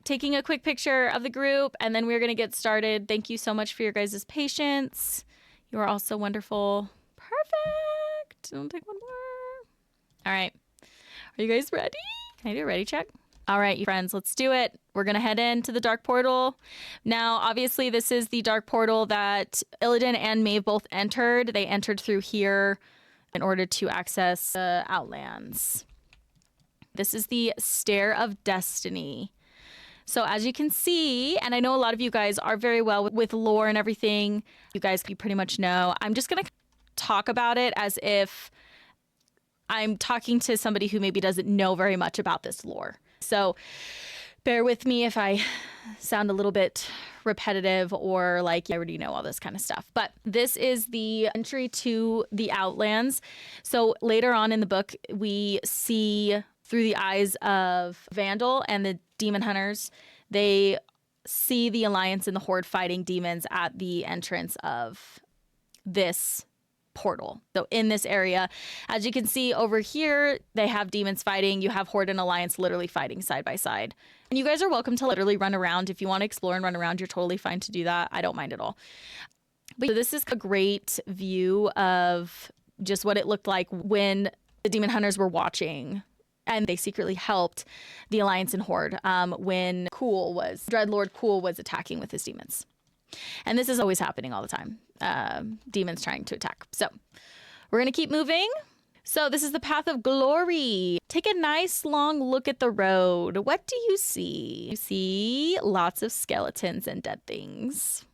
taking a quick picture of the group, and then we're going to get started. Thank you so much for your guys' patience. You are all so wonderful. Perfect. Don't take one more. All right. Are you guys ready? Can I do a ready check? All right, you friends, let's do it. We're going to head into the dark portal. Now, obviously, this is the dark portal that Illidan and Maeve both entered. They entered through here in order to access the Outlands. This is the Stair of Destiny. So as you can see, and I know a lot of you guys are very well with lore and everything, you pretty much know. I'm just going to talk about it as if I'm talking to somebody who maybe doesn't know very much about this lore. So bear with me if I sound a little bit repetitive or like I already know all this kind of stuff. But this is the entry to the Outlands. So later on in the book, we see through the eyes of Vandal and the demon hunters, they see the Alliance and the Horde fighting demons at the entrance of this portal. So in this area, as you can see over here, they have demons fighting. You have Horde and Alliance literally fighting side by side. And you guys are welcome to literally run around. If you want to explore and run around, you're totally fine to do that. I don't mind at all. But this is a great view of just what it looked like when the demon hunters were watching. And they secretly helped the Alliance and Horde when Dreadlord Cool was attacking with his demons. And this is always happening all the time. Demons trying to attack. So we're going to keep moving. So this is the Path of Glory. Take a nice long look at the road. What do you see? You see lots of skeletons and dead things.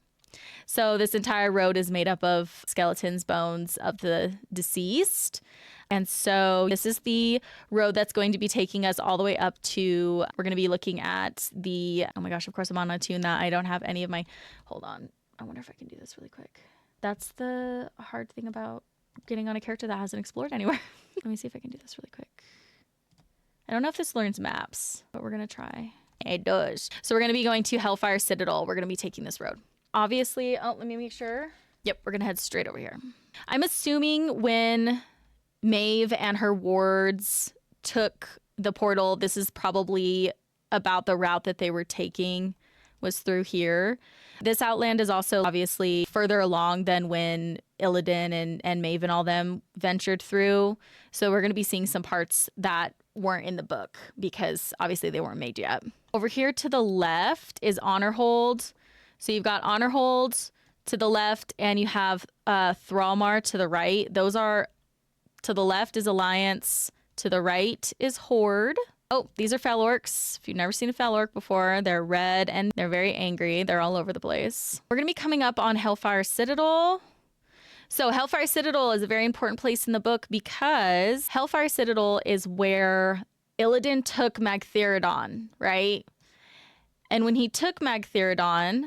So this entire road is made up of skeletons, bones of the deceased. And so this is the road that's going to be taking us all the way up to, we're going to be looking at the, oh my gosh, of course I'm on a tune that I don't have any of my, hold on. I wonder if I can do this really quick. That's the hard thing about getting on a character that hasn't explored anywhere. Let me see if I can do this really quick. I don't know if this learns maps, but we're going to try. It does. So we're going to be going to Hellfire Citadel. We're going to be taking this road. Obviously, let me make sure. Yep, we're going to head straight over here. I'm assuming when Maeve and her wards took the portal, this is probably about the route that they were taking, was through here. This outland is also obviously further along than when Illidan and Maeve and all them ventured through. So we're going to be seeing some parts that weren't in the book because obviously they weren't made yet. Over here to the left is Honorhold. So you've got Honorhold to the left and you have Thrallmar to the right. Those are, to the left is Alliance, to the right is Horde. Oh, these are Fel Orcs. If you've never seen a Fel Orc before, they're red and they're very angry. They're all over the place. We're going to be coming up on Hellfire Citadel. So Hellfire Citadel is a very important place in the book because Hellfire Citadel is where Illidan took Magtheridon, right? And when he took Magtheridon,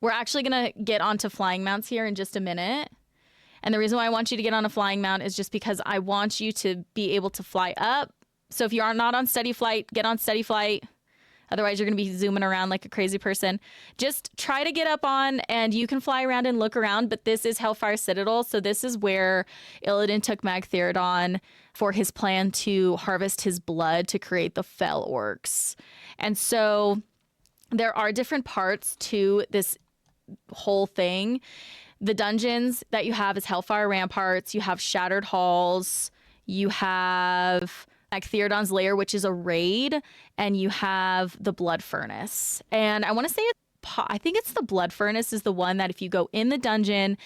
we're actually going to get onto flying mounts here in just a minute. And the reason why I want you to get on a flying mount is just because I want you to be able to fly up. So if you are not on steady flight, get on steady flight. Otherwise, you're going to be zooming around like a crazy person. Just try to get up on and you can fly around and look around. But this is Hellfire Citadel. So this is where Illidan took Magtheridon for his plan to harvest his blood to create the Fel Orcs. And so there are different parts to this whole thing. The dungeons that you have is Hellfire Ramparts. You have Shattered Halls. You have Magtheridon's Lair, which is a raid, and you have the Blood Furnace. And I want to say, I think it's the Blood Furnace is the one that if you go in the dungeon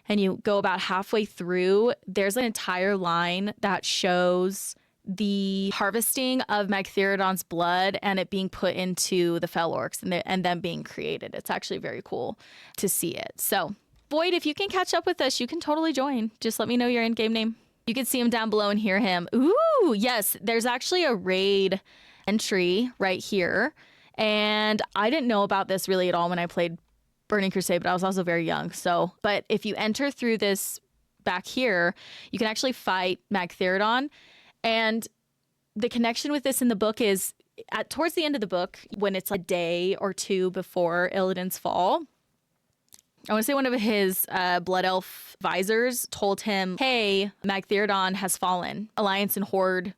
and you go about halfway through, there's an entire line that shows the harvesting of Magtheridon's blood and it being put into the Fel Orcs and them being created. It's actually very cool to see it. So, Void, if you can catch up with us, you can totally join. Just let me know your in-game name. You can see him down below and hear him. Ooh, yes, there's actually a raid entry right here. And I didn't know about this really at all when I played Burning Crusade, but I was also very young. But if you enter through this back here, you can actually fight Magtheridon. And the connection with this in the book is towards the end of the book, when it's a day or two before Illidan's fall, I want to say one of his Blood Elf visors told him, hey, Magtheridon has fallen. Alliance and Horde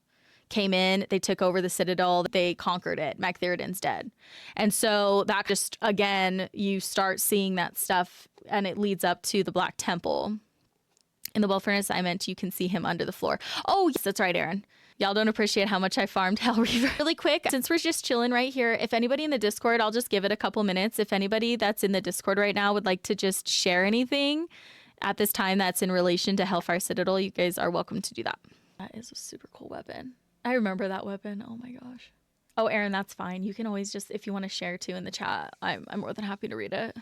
came in, they took over the Citadel, they conquered it. Magtheridon's dead. And so that just, again, you start seeing that stuff and it leads up to the Black Temple. In the Well Furnace, I meant you can see him under the floor. Oh, yes, that's right, Aaron. Y'all don't appreciate how much I farmed Hell Reaver. Really quick, since we're just chilling right here, if anybody in the Discord, I'll just give it a couple minutes. If anybody that's in the Discord right now would like to just share anything at this time that's in relation to Hellfire Citadel, you guys are welcome to do that. That is a super cool weapon. I remember that weapon. Oh my gosh. Oh, Aaron, that's fine. You can always just, if you want to share too in the chat, I'm more than happy to read it.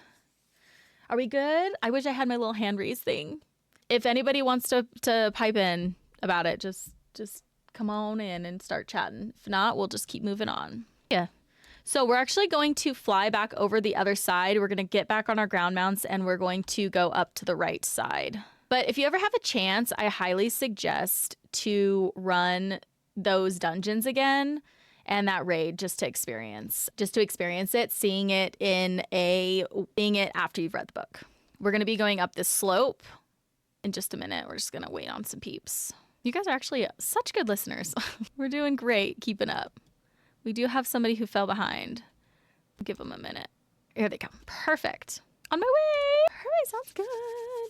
Are we good? I wish I had my little hand raise thing. If anybody wants to pipe in about it, just come on in and start chatting. If not, we'll just keep moving on. Yeah. So we're actually going to fly back over the other side. We're going to get back on our ground mounts and we're going to go up to the right side. But if you ever have a chance, I highly suggest to run those dungeons again and that raid just to experience it, seeing it after you've read the book. We're going to be going up this slope in just a minute. We're just going to wait on some peeps. You guys are actually such good listeners. We're doing great keeping up. We do have somebody who fell behind. Give them a minute. Here they come. Perfect. On my way. Perfect. Sounds good.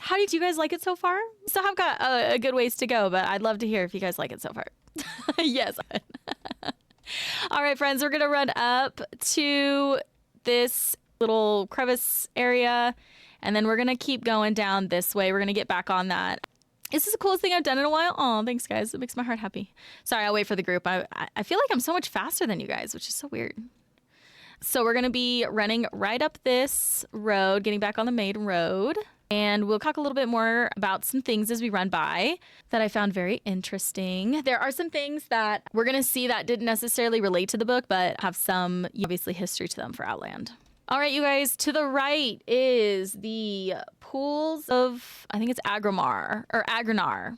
How did you guys like it so far? Still have got a good ways to go, but I'd love to hear if you guys like it so far. Yes. All right, friends, we're going to run up to this little crevice area, and then we're going to keep going down this way. We're going to get back on that. This is the coolest thing I've done in a while. Oh, thanks, guys. It makes my heart happy. Sorry, I'll wait for the group. I feel like I'm so much faster than you guys, which is so weird. So we're going to be running right up this road, getting back on the main road. And we'll talk a little bit more about some things as we run by that I found very interesting. There are some things that we're going to see that didn't necessarily relate to the book, but have some, obviously, history to them for Outland. All right, you guys, to the right is the pools of, I think it's Agranar.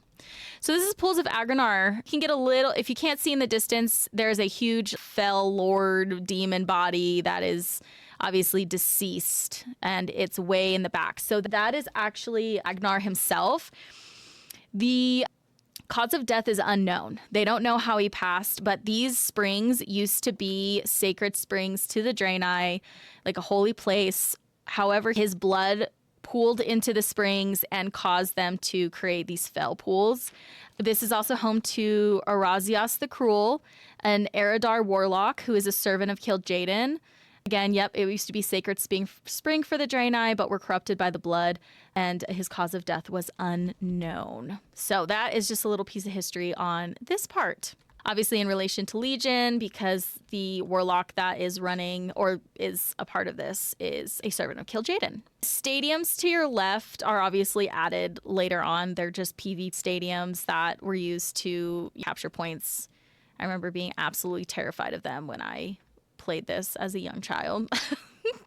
So this is pools of Agranar. You can get a little, if you can't see in the distance, there's a huge fell lord demon body that is obviously deceased, and it's way in the back. So that is actually Agnar himself. The cause of death is unknown. They don't know how he passed, but these springs used to be sacred springs to the Draenei, like a holy place. However, his blood pooled into the springs and caused them to create these fell pools. This is also home to Arazios the Cruel, an Eredar warlock who is a servant of Kil'jaeden. Again, yep, it used to be sacred spring for the Draenei, but were corrupted by the blood, and his cause of death was unknown. So that is just a little piece of history on this part. Obviously in relation to Legion, because the warlock that is running or is a part of this is a servant of Kil'jaeden. Stadiums to your left are obviously added later on. They're just PvP stadiums that were used to capture points. I remember being absolutely terrified of them when I played this as a young child.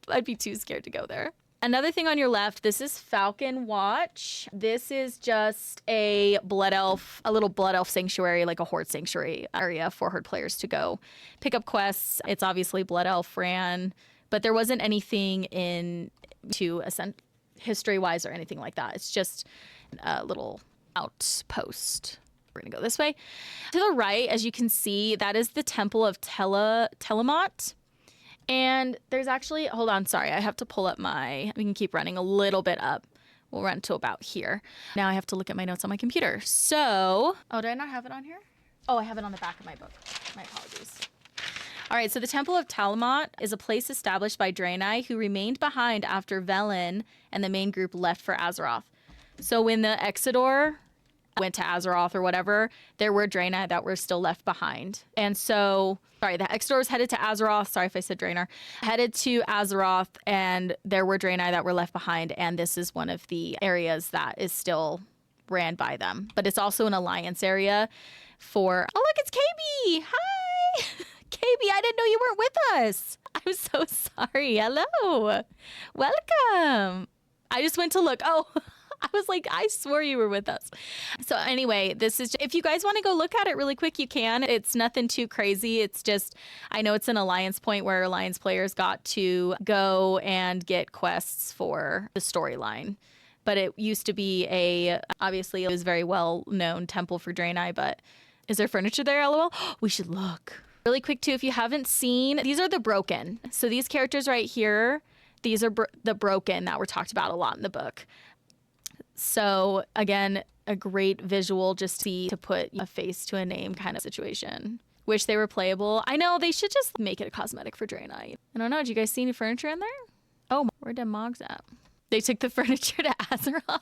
I'd be too scared to go there. Another thing on your left, this is Falcon Watch. This is just a little blood elf sanctuary, like a horde sanctuary area for horde players to go pick up quests. It's obviously blood elf ran, but there wasn't anything in to ascend history-wise or anything like that. It's just a little outpost. We're gonna go this way. To the right, as you can see, that is the Temple of Telemot. And there's actually, hold on, sorry, I have to pull up we can keep running a little bit up. We'll run to about here. Now I have to look at my notes on my computer. So, oh, did I not have it on here? Oh, I have it on the back of my book. My apologies. All right, so the Temple of Telemot is a place established by Draenei who remained behind after Velen and the main group left for Azeroth. So when the Exodore went to Azeroth or whatever, there were Draenei that were still left behind. And so, sorry, the Exodores headed to Azeroth. Sorry if I said Draenor. Headed to Azeroth, and there were Draenei that were left behind. And this is one of the areas that is still ran by them. But it's also an alliance area for, oh, look, it's KB. Hi. KB, I didn't know you weren't with us. I'm so sorry. Hello. Welcome. I just went to look. Oh, I was like, I swore you were with us. So anyway, this is, if you guys want to go look at it really quick, you can. It's nothing too crazy. It's just, I know it's an alliance point where alliance players got to go and get quests for the storyline. But it used to be obviously it was very well known temple for Draenei, but Is there furniture there, LOL? We should look. Really quick too, if you haven't seen, these are the broken. So these characters right here, these are the broken that were talked about a lot in the book. So again, a great visual just to put a face to a name kind of situation. Wish they were playable. I know they should just make it a cosmetic for Draenei. I don't know. Did you guys see any furniture in there? Oh, where'd them Mogs at? They took the furniture to Azeroth.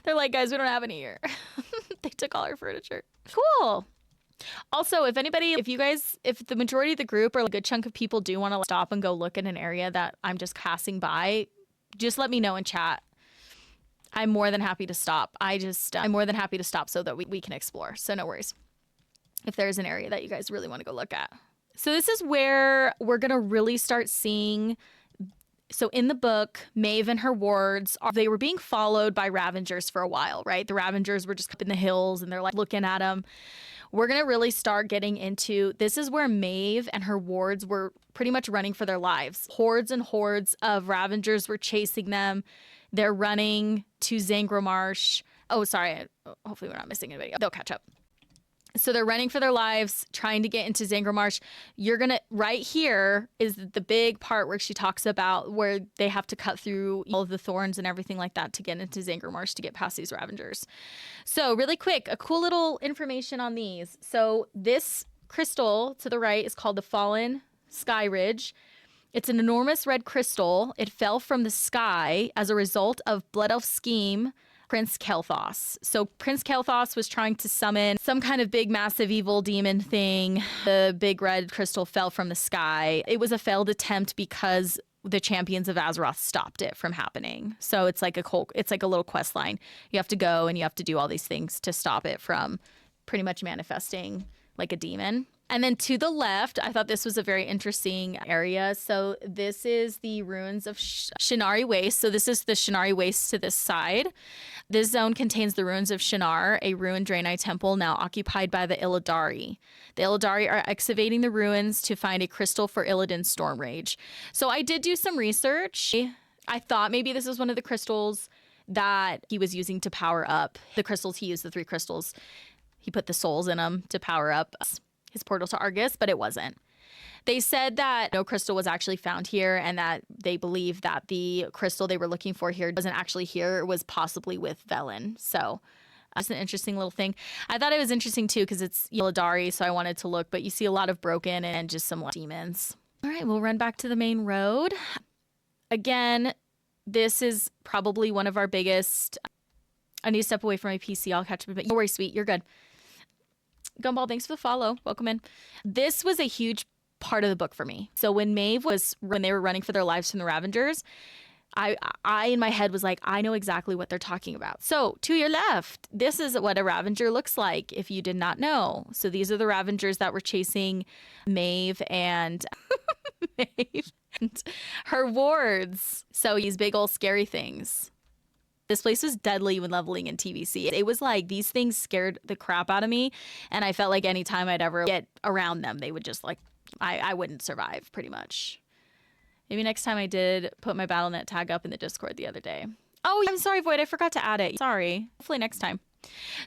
They're like, guys, we don't have any here. They took all our furniture. Cool. Also, if the majority of the group or a good chunk of people do want to stop and go look at an area that I'm just passing by, just let me know in chat. I'm more than happy to stop. I'm more than happy to stop so that we can explore. So no worries. If there's an area that you guys really want to go look at. So this is where we're going to really start seeing. So in the book, Maeve and her wards, they were being followed by Ravengers for a while, right? The Ravengers were just up in the hills and they're like looking at them. We're going to really start getting into, this is where Maeve and her wards were pretty much running for their lives. Hordes and hordes of Ravengers were chasing them. They're running to Zangromarsh. Oh, sorry. Hopefully we're not missing anybody. They'll catch up. So they're running for their lives, trying to get into Zangromarsh. Right here is the big part where she talks about where they have to cut through all of the thorns and everything like that to get into Zangromarsh to get past these Ravengers. So really quick, a cool little information on these. So this crystal to the right is called the Fallen Sky Ridge. It's an enormous red crystal. It fell from the sky as a result of Blood Elf scheme Prince Kel'Thas. So Prince Kel'Thas was trying to summon some kind of big, massive evil demon thing. The big red crystal fell from the sky. It was a failed attempt because the champions of Azeroth stopped it from happening. So it's like a little quest line. You have to go and you have to do all these things to stop it from pretty much manifesting like a demon. And then to the left, I thought this was a very interesting area. So this is the ruins of Shinari Waste. So this is the Shinari Waste to this side. This zone contains the ruins of Shinar, a ruined Draenei temple now occupied by the Illidari. The Illidari are excavating the ruins to find a crystal for Illidan's storm rage. So I did do some research. I thought maybe this was one of the crystals that he was using to power up. The crystals he used, the 3 crystals, he put the souls in them to power up his portal to Argus, but it wasn't. They said that no crystal was actually found here and that they believe that the crystal they were looking for here wasn't actually here. It was possibly with Velen. So that's an interesting little thing. I thought it was interesting too because it's Illidari, so I wanted to look, but you see a lot of broken and just some demons. All right, we'll run back to the main road. Again, this is probably one of our biggest. I need to step away from my PC. I'll catch up. Don't worry, sweet. You're good. Gumball, thanks for the follow. Welcome in. This was a huge part of the book for me. So when they were running for their lives from the Ravengers, I in my head was like, I know exactly what they're talking about. So to your left, this is what a Ravenger looks like if you did not know. So these are the Ravengers that were chasing Maeve and Maeve and her wards. So these big old scary things. This place was deadly when leveling in TVC. It was like these things scared the crap out of me. And I felt like anytime I'd ever get around them, they would just like, I wouldn't survive pretty much. Maybe next time I did put my BattleNet tag up in the Discord the other day. Oh, I'm sorry, Void. I forgot to add it. Sorry. Hopefully next time.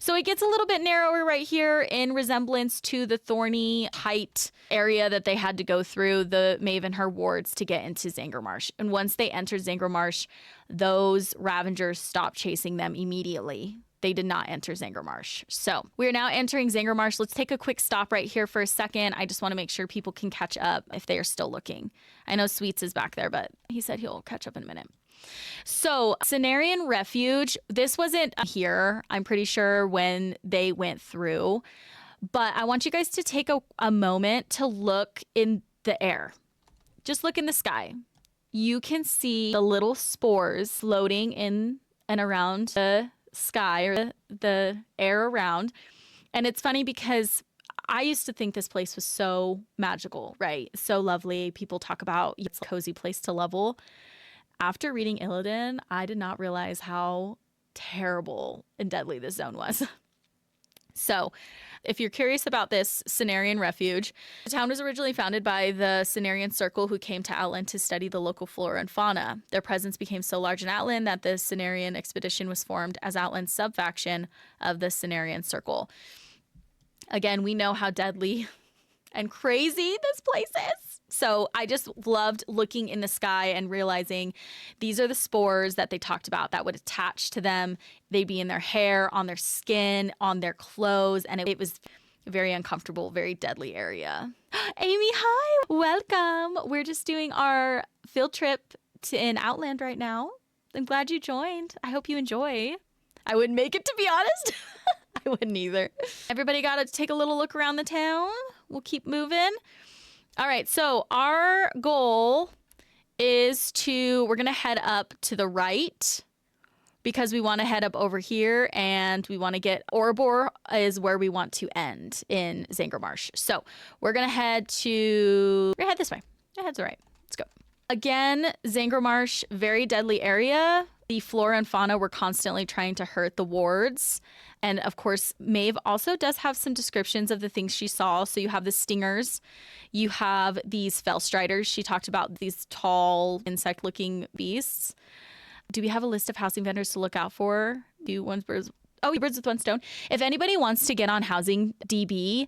So it gets a little bit narrower right here in resemblance to the thorny height area that they had to go through, the Maeve and her wards, to get into Zangromarsh. And once they entered Zangromarsh, those Ravengers stopped chasing them immediately. They did not enter Zangromarsh. So we're now entering Zangromarsh. Let's take a quick stop right here for a second. I just want to make sure people can catch up if they are still looking. I know Sweets is back there, but he said he'll catch up in a minute. So Cenarian Refuge, this wasn't here, I'm pretty sure, when they went through. But I want you guys to take a moment to look in the air. Just look in the sky. You can see the little spores floating in and around the sky or the air around. And it's funny because I used to think this place was so magical, right? So lovely. People talk about it's a cozy place to level. After reading Illidan, I did not realize how terrible and deadly this zone was. So if you're curious about this Cenarian Refuge, the town was originally founded by the Cenarian Circle, who came to Outland to study the local flora and fauna. Their presence became so large in Outland that the Cenarian expedition was formed as Outland's subfaction of the Cenarian Circle. Again, we know how deadly and crazy this place is. So I just loved looking in the sky and realizing these are the spores that they talked about that would attach to them. They'd be in their hair, on their skin, on their clothes. And it was a very uncomfortable, very deadly area. Amy, hi. Welcome. We're just doing our field trip in Outland right now. I'm glad you joined. I hope you enjoy. I wouldn't make it, to be honest. I wouldn't either. Everybody got to take a little look around the town. We'll keep moving. All right, so our goal is we're going to head up to the right because we want to head up over here and we want to get Orebor is where we want to end in Zangarmarsh. So we're going to head this way. Head to the right. Let's go. Again, Zangarmarsh, very deadly area. The flora and fauna were constantly trying to hurt the wards. And of course, Maeve also does have some descriptions of the things she saw. So you have the stingers, you have these fellstriders. She talked about these tall insect-looking beasts. Do we have a list of housing vendors to look out for? Birds with one stone. If anybody wants to get on Housing DB,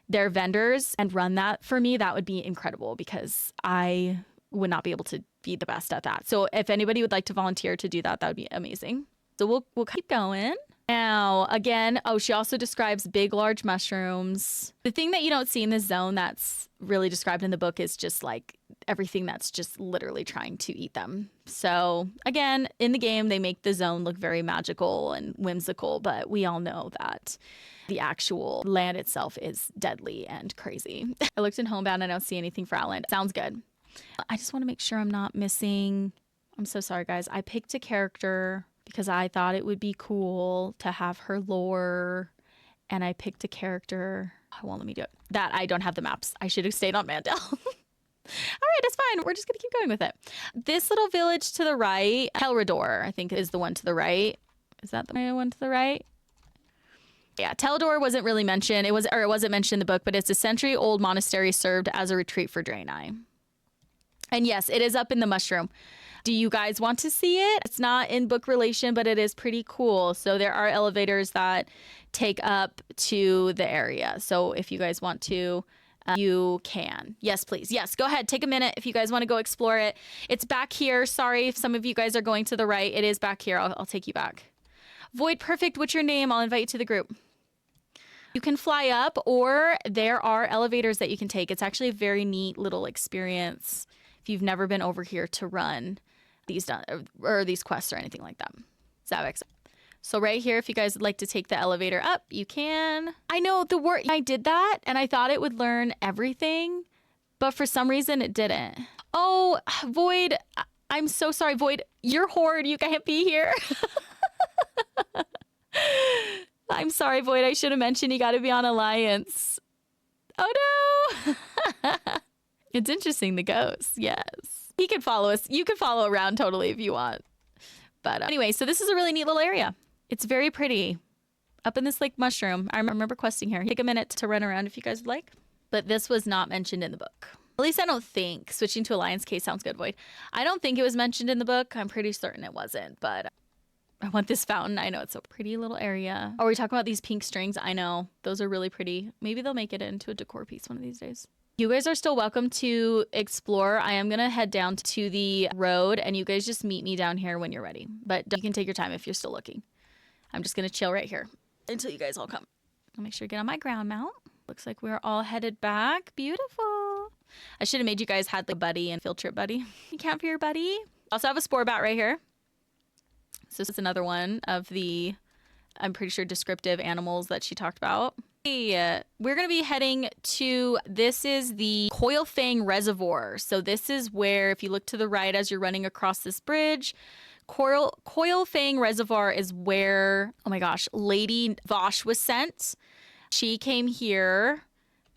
their vendors, and run that for me, that would be incredible because I would not be able to be the best at that. So if anybody would like to volunteer to do that, that would be amazing. So we'll keep going. Now, again, she also describes big, large mushrooms. The thing that you don't see in this zone that's really described in the book is just like everything that's just literally trying to eat them. So again, in the game, they make the zone look very magical and whimsical, but we all know that the actual land itself is deadly and crazy. I looked in Homebound and I don't see anything for Outland. Sounds good. I just want to make sure I'm not missing. I'm so sorry, guys. I picked a character because I thought it would be cool to have her lore. And I picked a character. Oh, won't let me do it. That I don't have the maps. I should have stayed on Mandel. All right, it's fine. We're just going to keep going with it. This little village to the right, Telrador, I think is the one to the right. Is that the one to the right? Yeah, Teldor wasn't really mentioned. It wasn't mentioned in the book, but it's a century-old monastery served as a retreat for Draenei. And yes, it is up in the mushroom. Do you guys want to see it? It's not in book relation, but it is pretty cool. So there are elevators that take up to the area. So if you guys want to, you can. Yes, please. Yes, go ahead. Take a minute if you guys want to go explore it. It's back here. Sorry if some of you guys are going to the right. It is back here. I'll take you back. Void Perfect, what's your name? I'll invite you to the group. You can fly up or there are elevators that you can take. It's actually a very neat little experience if you've never been over here to run these quests or anything like that. Zavix. So right here, if you guys would like to take the elevator up, you can. I know I did that and I thought it would learn everything, but for some reason it didn't. Oh, Void, I'm so sorry, Void. You're Horde, you can't be here. I'm sorry, Void. I should have mentioned you got to be on Alliance. Oh no. It's interesting, the ghost. Yes. He can follow us. You can follow around totally if you want. But anyway, so this is a really neat little area. It's very pretty. Up in this like mushroom. I remember questing here. Take a minute to run around if you guys would like. But this was not mentioned in the book. At least I don't think. Switching to Alliance case sounds good, Void. I don't think it was mentioned in the book. I'm pretty certain it wasn't, but I want this fountain. I know it's a pretty little area. Are we talking about these pink strings? I know. Those are really pretty. Maybe they'll make it into a decor piece one of these days. You guys are still welcome to explore. I am going to head down to the road and you guys just meet me down here when you're ready. But you can take your time if you're still looking. I'm just going to chill right here until you guys all come. I'll make sure to get on my ground mount. Looks like we're all headed back. Beautiful. I should have made you guys had like a buddy and field trip buddy. You can't be your buddy. Also have a spore bat right here. So this is another one of the, I'm pretty sure, descriptive animals that she talked about. Hey, we're going to be heading to, this is the Coilfang Reservoir. So this is where, if you look to the right as you're running across this bridge, Coilfang Reservoir is where, oh my gosh, Lady Vosh was sent. She came here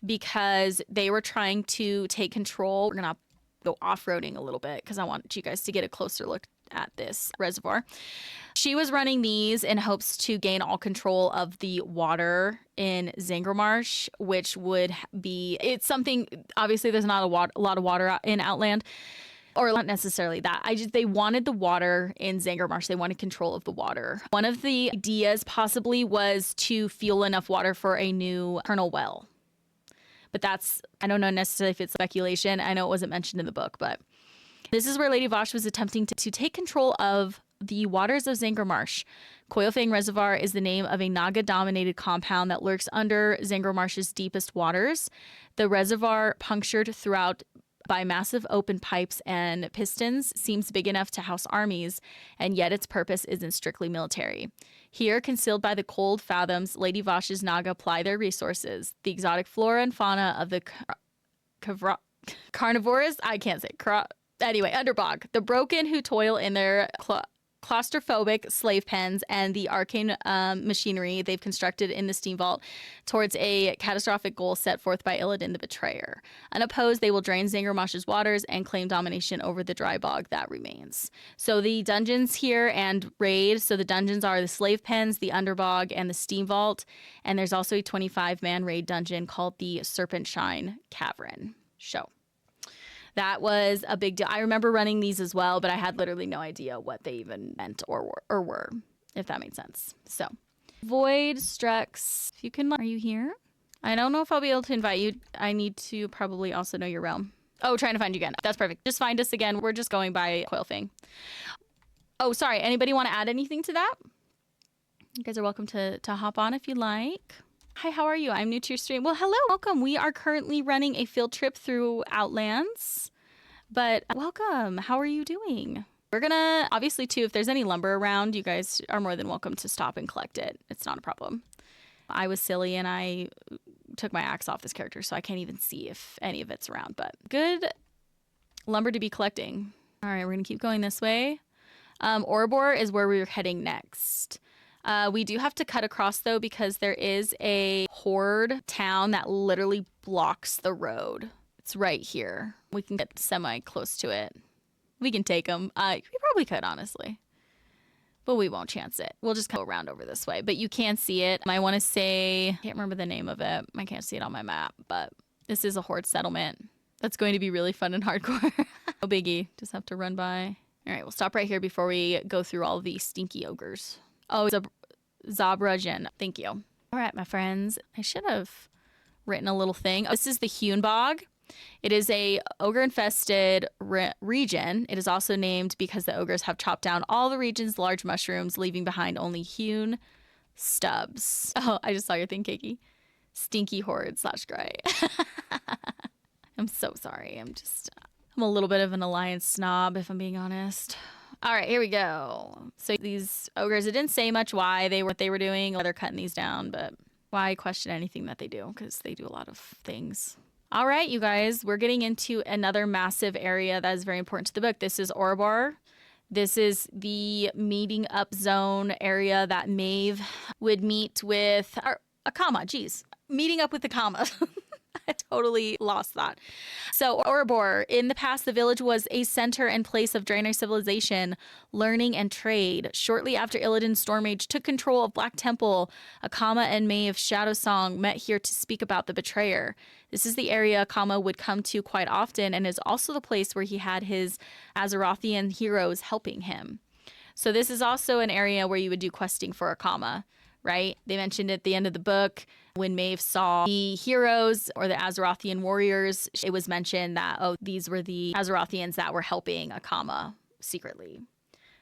because they were trying to take control. We're going to go off-roading a little bit because I want you guys to get a closer look at this reservoir. She was running these in hopes to gain all control of the water in Zangarmarsh, which would be, it's something, obviously there's not a lot of water in Outland. Or not necessarily that. They wanted the water in Zangarmarsh. They wanted control of the water. One of the ideas possibly was to fuel enough water for a new Colonel well. But I don't know necessarily if it's speculation. I know it wasn't mentioned in the book, but this is where Lady Vosh was attempting to take control of the waters of Zangarmarsh. Coilfang Reservoir is the name of a Naga-dominated compound that lurks under Zangarmarsh's deepest waters. The reservoir, punctured throughout by massive open pipes and pistons, seems big enough to house armies, and yet its purpose isn't strictly military. Here, concealed by the cold fathoms, Lady Vosh's Naga ply their resources. The exotic flora and fauna of the carnivorous, underbog. The broken who toil in their claustrophobic slave pens and the arcane machinery they've constructed in the steam vault towards a catastrophic goal set forth by Illidan the Betrayer. Unopposed, they will drain Zangarmarsh's waters and claim domination over the dry bog that remains. So the dungeons here and raid, so the dungeons are the slave pens, the underbog, and the steam vault. And there's also a 25-man raid dungeon called the Serpent Shine Cavern. That was a big deal. I remember running these as well, but I had literally no idea what they even meant or were, if that made sense. So, Void Strux, if you can, are you here? I don't know if I'll be able to invite you. I need to probably also know your realm. Oh, trying to find you again. That's perfect. Just find us again. We're just going by Coilfang. Oh, sorry. Anybody want to add anything to that? You guys are welcome to hop on if you like. Hi, how are you? I'm new to your stream. Well, hello, welcome. We are currently running a field trip through Outlands, but welcome. How are you doing? We're gonna, obviously too, if there's any lumber around, you guys are more than welcome to stop and collect it. It's not a problem. I was silly and I took my axe off this character, so I can't even see if any of it's around, but good lumber to be collecting. All right, we're gonna keep going this way. Ouroboros is where we're heading next. We do have to cut across, though, because there is a horde town that literally blocks the road. It's right here. We can get semi-close to it. We can take them. We probably could, honestly. But we won't chance it. We'll just go around over this way. But you can see it. I want to say, I can't remember the name of it. I can't see it on my map. But this is a horde settlement. That's going to be really fun and hardcore. No biggie. Just have to run by. All right, we'll stop right here before we go through all these stinky ogres. Oh, it's a Zabrajan. Thank you. All right, my friends. I should have written a little thing. This is the Hewn Bog. It is a ogre-infested region. It is also named because the ogres have chopped down all the region's large mushrooms, leaving behind only hewn stubs. Oh, I just saw your thing, Keiki. Stinky horde / gray. I'm so sorry. I'm a little bit of an alliance snob, if I'm being honest. All right, here we go. So these ogres, it didn't say much what they were doing. They're cutting these down, but why question anything that they do? Because they do a lot of things. All right, you guys, we're getting into another massive area that is very important to the book. This is Ouroboros. This is the meeting up zone area that Maeve would meet with Akama. Meeting up with Akama. I totally lost that. So Ouroboros, in the past, the village was a center and place of Draenei civilization, learning and trade. Shortly after Illidan's Stormage took control of Black Temple, Akama and Maeve Shadowsong met here to speak about the Betrayer. This is the area Akama would come to quite often and is also the place where he had his Azerothian heroes helping him. So this is also an area where you would do questing for Akama, right? They mentioned at the end of the book, when Maeve saw the heroes or the Azerothian warriors, it was mentioned that, oh, these were the Azerothians that were helping Akama secretly.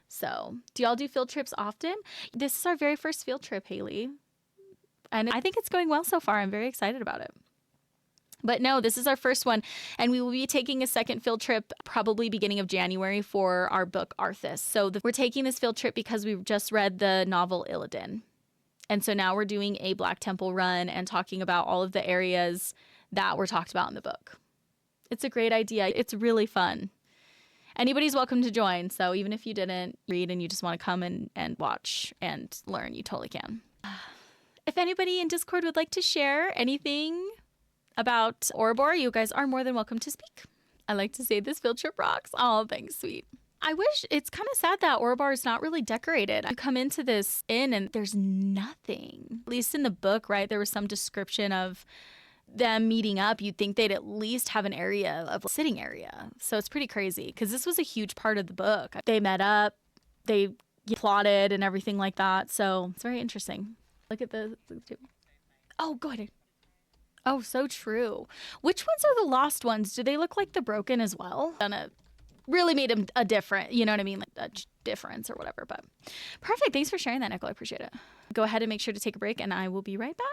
So, do y'all do field trips often? This is our very first field trip, Haley. And I think it's going well so far. I'm very excited about it. But no, this is our first one. And we will be taking a second field trip probably beginning of January for our book, Arthas. So we're taking this field trip because we've just read the novel Illidan. And so now we're doing a Black Temple run and talking about all of the areas that were talked about in the book. It's a great idea. It's really fun. Anybody's welcome to join. So even if you didn't read and you just want to come and watch and learn, you totally can. If anybody in Discord would like to share anything about Ouroboros, you guys are more than welcome to speak. I like to say this field trip rocks. Oh, thanks, sweet. I wish, it's kind of sad that Ouroboros is not really decorated. You come into this inn and there's nothing. At least in the book, right? There was some description of them meeting up, you'd think they'd at least have an area of sitting area. So it's pretty crazy because this was a huge part of the book. They met up, they plotted and everything like that. So it's very interesting. Look at the two. Oh, go ahead. Oh, so true. Which ones are the lost ones? Do they look like the broken as well? Really made them a different, you know what I mean? Like a difference or whatever. But perfect. Thanks for sharing that, Nicole. I appreciate it. Go ahead and make sure to take a break and I will be right back.